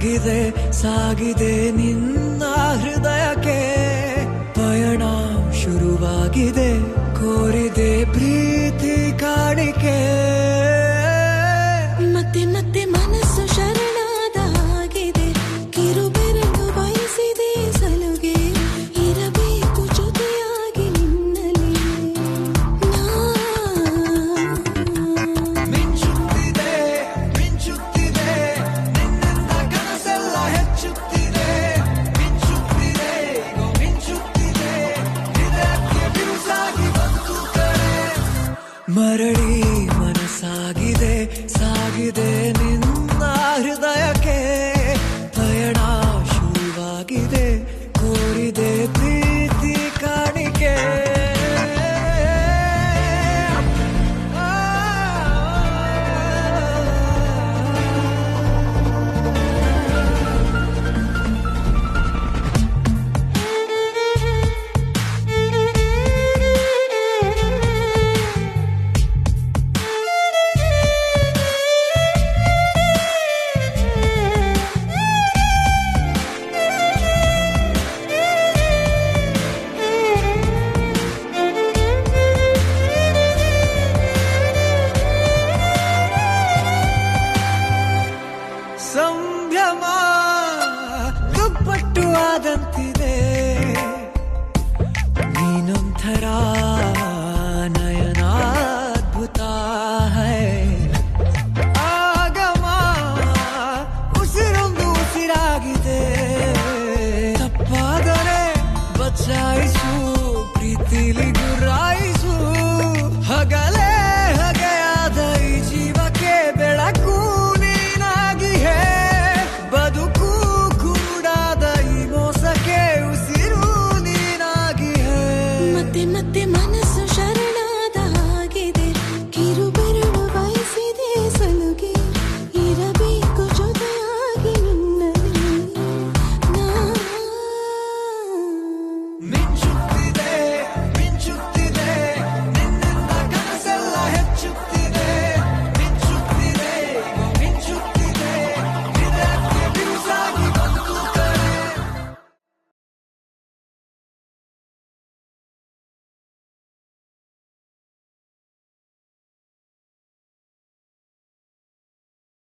ಸಾಗಿದೆ ನಿನ್ನ ಹೃದಯಕ್ಕೆ ಪಯಣ ಶುರುವಾಗಿದೆ ಕೋರಿದೆ ಪ್ರೀತಿ ಕಾಣಿಕೆ ಮತ್ತೆ ಮತ್ತೆ ಮನಸ್ಸು ಶರಣಾದ ಹಾಗಿದೆ ಕಿರುಬೆರಳು ಬಯಸಿದೆ ಸಲುಗೆ ಇರಬೇಕು ಜೊತೆಯಾಗಿ ನಿನ್ನಲ್ಲಿ ಮಿಂಚುತ್ತಿದೆ ಮಿಂಚುತ್ತಿದೆ ನಿನ್ನಿಂದ ಕನಸೆಲ್ಲ ಹೆಚ್ಚುತ್ತಿದೆ ಮಿಂಚುತ್ತಿದೆ ಮಿಂಚುತ್ತಿದೆ ಇದಕ್ಕೆ ಬಿರುಸಾಗಿ ಬಂತು ಕರೆ ಮರಳಿ ಮನಸ್ಸಾಗಿದೆ ಸಾಗಿದೆ ನಿನ್ನ ಹೃದಯಕ್ಕೆ ಪಯಣ ಶುರುವಾಗಿದೆ ಕೋರಿದೆ ಪ್ರೀತಿ ಕಾಣಿಕೆ ಸಂಭ್ರಮ ದುಪ್ಪಟ್ಟು ಆದಂತಿದೆ ನೀನೊಂಥರ ನಯನಾದ್ಭುತ ಹೈ ಆಗಮ ಉಸಿರೊಂದು ಉಸಿರಾಗಿದೆ ತಪ್ಪಾದರೆ ಬಚಾಯಿಸು